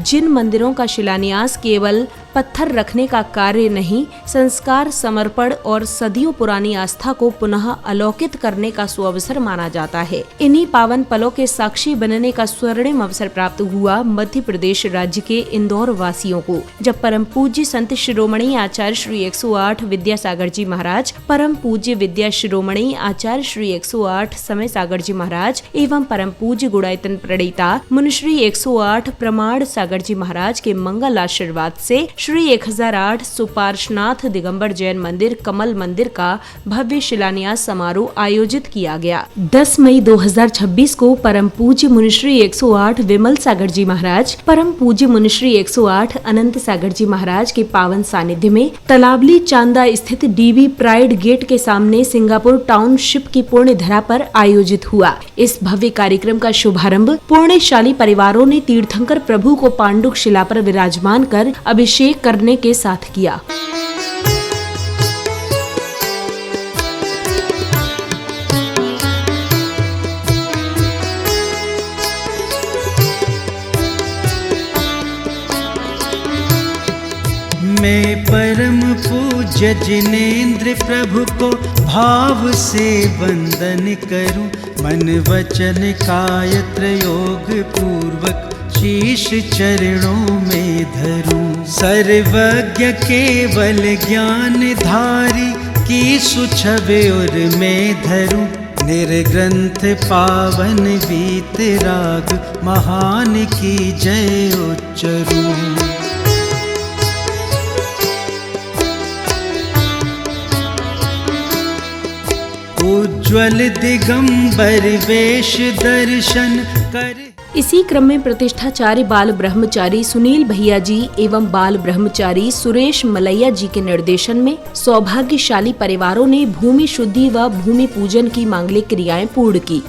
जिन मंदिरों का शिलान्यास केवल पत्थर रखने का कार्य नहीं, संस्कार, समर्पण और सदियों पुरानी आस्था को पुनः अलौकित करने का सुअवसर माना जाता है। इन्हीं पावन पलों के साक्षी बनने का स्वर्णिम अवसर प्राप्त हुआ मध्य प्रदेश राज्य के इंदौर वासियों को, जब परम पूज्य संत शिरोमणि आचार्य श्री 108 विद्यासागर जी महाराज, परम पूज्य विद्या शिरोमणि आचार्य श्री 108 समय सागर जी महाराज एवं परम पूज्य गुणायतन प्रणेता मुनिश्री 108 प्रमाण सागर जी महाराज के मंगल आशीर्वाद से श्री 1008 सुपार्श्वनाथ दिगंबर जैन मंदिर कमल मंदिर का भव्य शिलान्यास समारोह आयोजित किया गया। 10 मई 2026 को परम पूज्य मुनिश्री 108 विमल सागर जी महाराज, परम पूज्य मुनिश्री 108 अनंत सागर जी महाराज के पावन सानिध्य में तलाबली चांदा स्थित डीबी प्राइड गेट के सामने सिंगापुर टाउनशिप की पुण्य धरा पर आयोजित हुआ। इस भव्य कार्यक्रम का शुभारंभ पुण्यशाली परिवारों ने तीर्थंकर प्रभु को पांडुक शिला पर विराजमान कर अभिषेक करने के साथ किया। मैं परम पूज्य जिनेंद्र प्रभु को भाव से वंदन करूं, मन वचन काय त्रयोग पूर्वक शीश चरणों में धरूं। सर्वज्ञ केवल ज्ञान धारी की सुछवे और मैं धरूं, निर्ग्रंथ पावन वीतराग महान की जय उच्चरूं। उज्ज्वल दिगंबर वेश दर्शन कर। इसी क्रम में प्रतिष्ठाचार्य बाल ब्रह्मचारी सुनील भैया जी एवं बाल ब्रह्मचारी सुरेश मलैया जी के निर्देशन में सौभाग्यशाली परिवारों ने भूमि शुद्धि व भूमि पूजन की मांगलिक क्रियाएं पूर्ण की।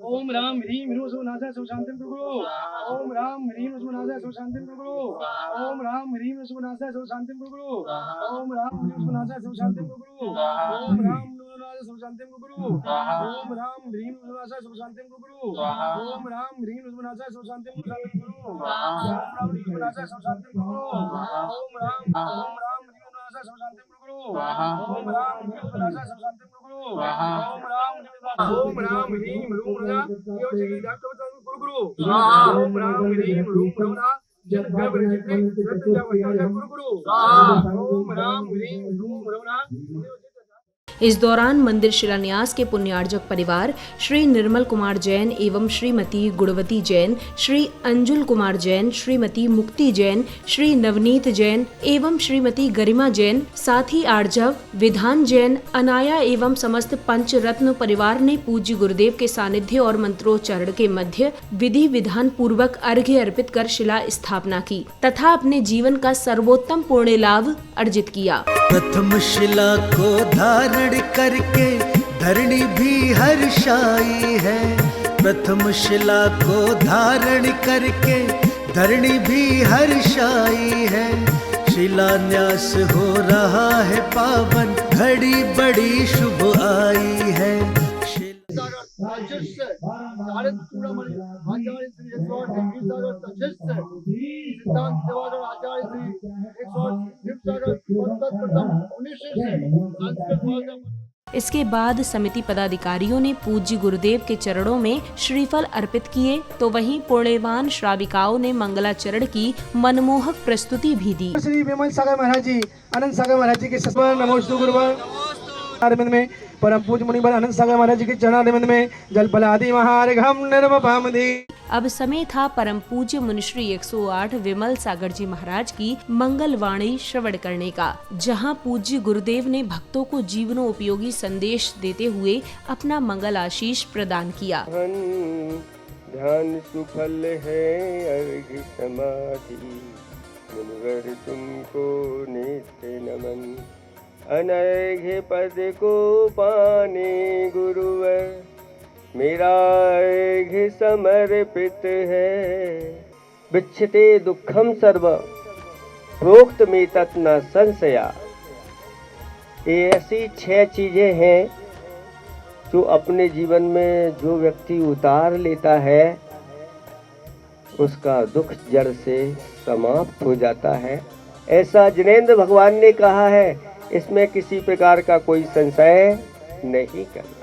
ओम राम ह्रीम ह्रूम सुनासा सुशांतिम गुरु। ओम राम ह्रीम सुनासा सुशांतिम गुरु। ओम राम ह्रीम सुनासा सुशांतिम गुरु। ओम राम ह्रीम सुनासा सुशांतिम गुरु। ओम राम सुशांतिम गुरु। ओम राम ह्रीम सुनासा सुशांतिम गुरु। ओम राम ह्रीम सुनासा सुशांतिम गुरु। ओम राम ह्रीम सुनासा सुशांतिम गुरु। ओम राम सुशांतिम गुरु। ओम राम सुनासा सुशांतिम गुरु। ओम राम ह्रीम ह्रूम गुरु। गुरु ओम राम ह्रीम ह्रूम गुरु। ओम राम ह्रीम ह्रूम गुरु। इस दौरान मंदिर शिलान्यास के पुण्यार्जक परिवार श्री निर्मल कुमार जैन एवं श्रीमती गुणवती जैन, श्री अंजुल कुमार जैन, श्रीमती मुक्ति जैन, श्री नवनीत जैन एवं श्रीमती गरिमा जैन, साथ ही आर्जव, विधान जैन, अनाया एवं समस्त पंचरत्न परिवार ने पूज्य गुरुदेव के सानिध्य और मंत्रोच्चारण के मध्य विधि विधान पूर्वक अर्घ्य अर्पित कर शिला स्थापना की तथा अपने जीवन का सर्वोत्तम पुण्य लाभ अर्जित किया। प्रथम शिला को धारण करके धरणी भी हर्षाई है। प्रथम शिला को धारण करके धरणी भी हर्षाई है। शिलान्यास हो रहा है पावन, घड़ी बड़ी शुभ आई है। इसके बाद समिति पदाधिकारियों ने पूज्य गुरुदेव के चरणों में श्रीफल अर्पित किए, तो वहीं पुण्यवान श्राविकाओं ने मंगलाचरण की मनमोहक प्रस्तुति भी दी। श्री विमल सागर महाराज जी, अनंत सागर महाराज जी के नमोस्तु गुरुवर में परम पूज्य मुनिवर अनंत सागर महाराज जी के चरणारविंद में जलफलादि महार्घम निर्वपामि। अब समय था परम पूज्य मुनिश्री 108 विमल सागर जी महाराज की मंगल वाणी श्रवण करने का, जहां पूज्य गुरुदेव ने भक्तों को जीवनों उपयोगी संदेश देते हुए अपना मंगल आशीष प्रदान किया। ध्यान सुफल है अर्घ समाधि, मुनिवर तुमको नित्य नमन। अनर्घ्य पद को पाने गुरुवर, मेरा अर्घ्य समर्पित है। विच्छते दुखम सर्व प्रोक्त में तत् न संशया। ये ऐसी 6 चीजें हैं जो अपने जीवन में जो व्यक्ति उतार लेता है उसका दुख जड़ से समाप्त हो जाता है। ऐसा जिनेंद्र भगवान ने कहा है, इसमें किसी प्रकार का कोई संशय नहीं करना।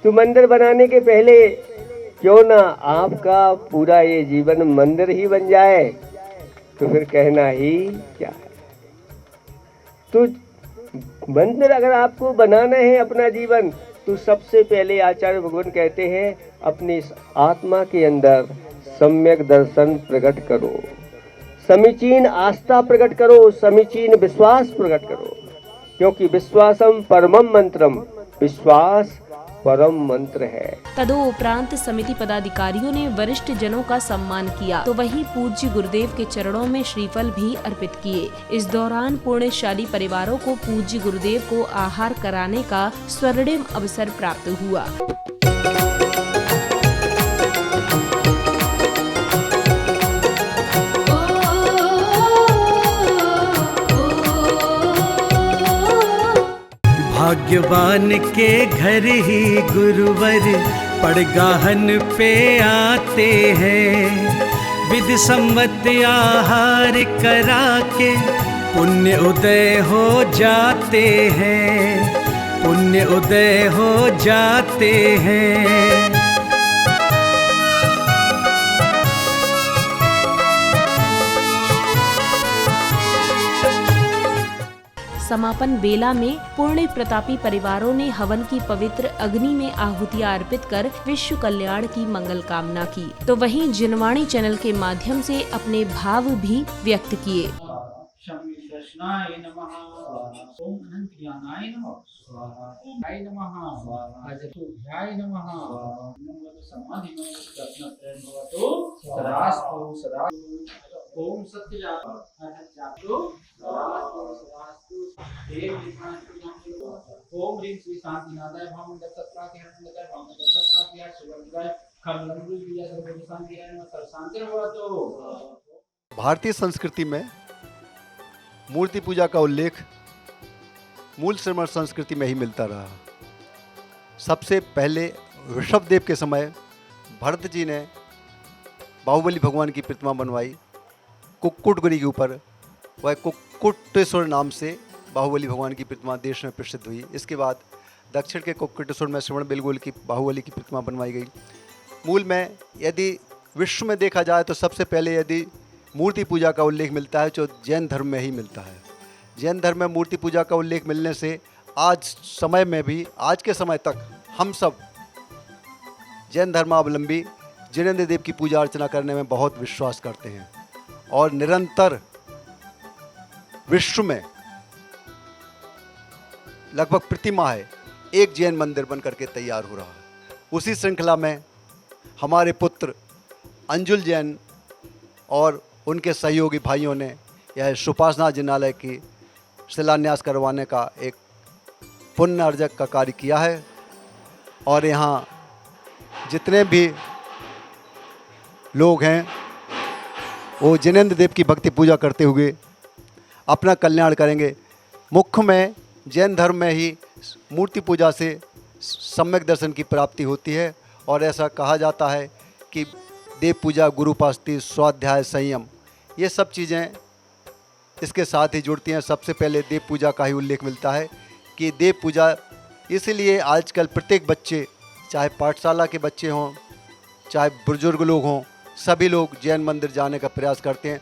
तो मंदिर बनाने के पहले क्यों ना आपका पूरा ये जीवन मंदिर ही बन जाए, तो फिर कहना ही क्या है। तो मंदिर अगर आपको बनाना है अपना जीवन, तो सबसे पहले आचार्य भगवान कहते हैं अपनी इस आत्मा के अंदर सम्यक दर्शन प्रकट करो, समीचीन आस्था प्रकट करो, समीचीन विश्वास प्रकट करो। क्योंकि विश्वासम परमम मंत्रम, विश्वास परम मंत्र है। तदोपरांत समिति पदाधिकारियों ने वरिष्ठ जनों का सम्मान किया, तो वहीं पूज्य गुरुदेव के चरणों में श्रीफल भी अर्पित किए। इस दौरान पुण्यशाली परिवारों को पूज्य गुरुदेव को आहार कराने का स्वर्णिम अवसर प्राप्त हुआ। भाग्यवान के घर ही गुरुवर पड़गाहन पे आते हैं। विधि सम्मत आहार करा के पुण्य उदय हो जाते हैं, पुण्य उदय हो जाते हैं। समापन बेला में पूर्ण प्रतापी परिवारों ने हवन की पवित्र अग्नि में आहुतियां अर्पित कर विश्व कल्याण की मंगल कामना की, तो वहीं जिनवाणी चैनल के माध्यम से अपने भाव भी व्यक्त किए। दर्शनाय नमः, ओम अनंत ज्ञानाय नमः, स्वाहाय नमः, अजतुभ्याय नमः, मंगल समाधि में रत्न प्रेम भवतो सदास्तु सदास्तु। ओम सत्य जाप जापो सदास्तु सदास्तु। देव निपान ओम ह्रीं श्री शांतिनाथाय भाम दत्तत्रा के हरंदताय भाम दत्तत्रा के शिवंगाय खमलंगु विजय सर्व शांति है नमः सर्व शांति भवतो। भारतीय संस्कृति में मूर्ति पूजा का उल्लेख मूल श्रमण संस्कृति में ही मिलता रहा। सबसे पहले ऋषभदेव के समय भरत जी ने बाहुबली भगवान की प्रतिमा बनवाई कुक्कुटगिरी के ऊपर। वह कुक्कुटेश्वर नाम से बाहुबली भगवान की प्रतिमा देश में प्रसिद्ध हुई। इसके बाद दक्षिण के कुक्कुटेश्वर में श्रवण बेलगोल की बाहुबली की प्रतिमा बनवाई गई। मूल में यदि विश्व में देखा जाए तो सबसे पहले यदि मूर्ति पूजा का उल्लेख मिलता है जो जैन धर्म में ही मिलता है। जैन धर्म में मूर्ति पूजा का उल्लेख मिलने से आज समय में भी, आज के समय तक हम सब जैन धर्मावलंबी जिनेंद्र देव की पूजा अर्चना करने में बहुत विश्वास करते हैं और निरंतर विश्व में लगभग प्रति माह एक जैन मंदिर बन करके तैयार हो रहा है। उसी श्रृंखला में हमारे पुत्र अंजुल जैन और उनके सहयोगी भाइयों ने यह सुपासना जिनालय की शिलान्यास करवाने का एक पुण्य अर्जक का कार्य किया है। और यहाँ जितने भी लोग हैं वो जिनेंद्र देव की भक्ति पूजा करते हुए अपना कल्याण करेंगे। मुख्य में जैन धर्म में ही मूर्ति पूजा से सम्यक दर्शन की प्राप्ति होती है और ऐसा कहा जाता है कि देव पूजा, गुरुपास्ति, स्वाध्याय, संयम, ये सब चीज़ें इसके साथ ही जुड़ती हैं। सबसे पहले देव पूजा का ही उल्लेख मिलता है कि देव पूजा इसलिए आजकल प्रत्येक बच्चे, चाहे पाठशाला के बच्चे हों, चाहे बुजुर्ग लोग हों, सभी लोग जैन मंदिर जाने का प्रयास करते हैं।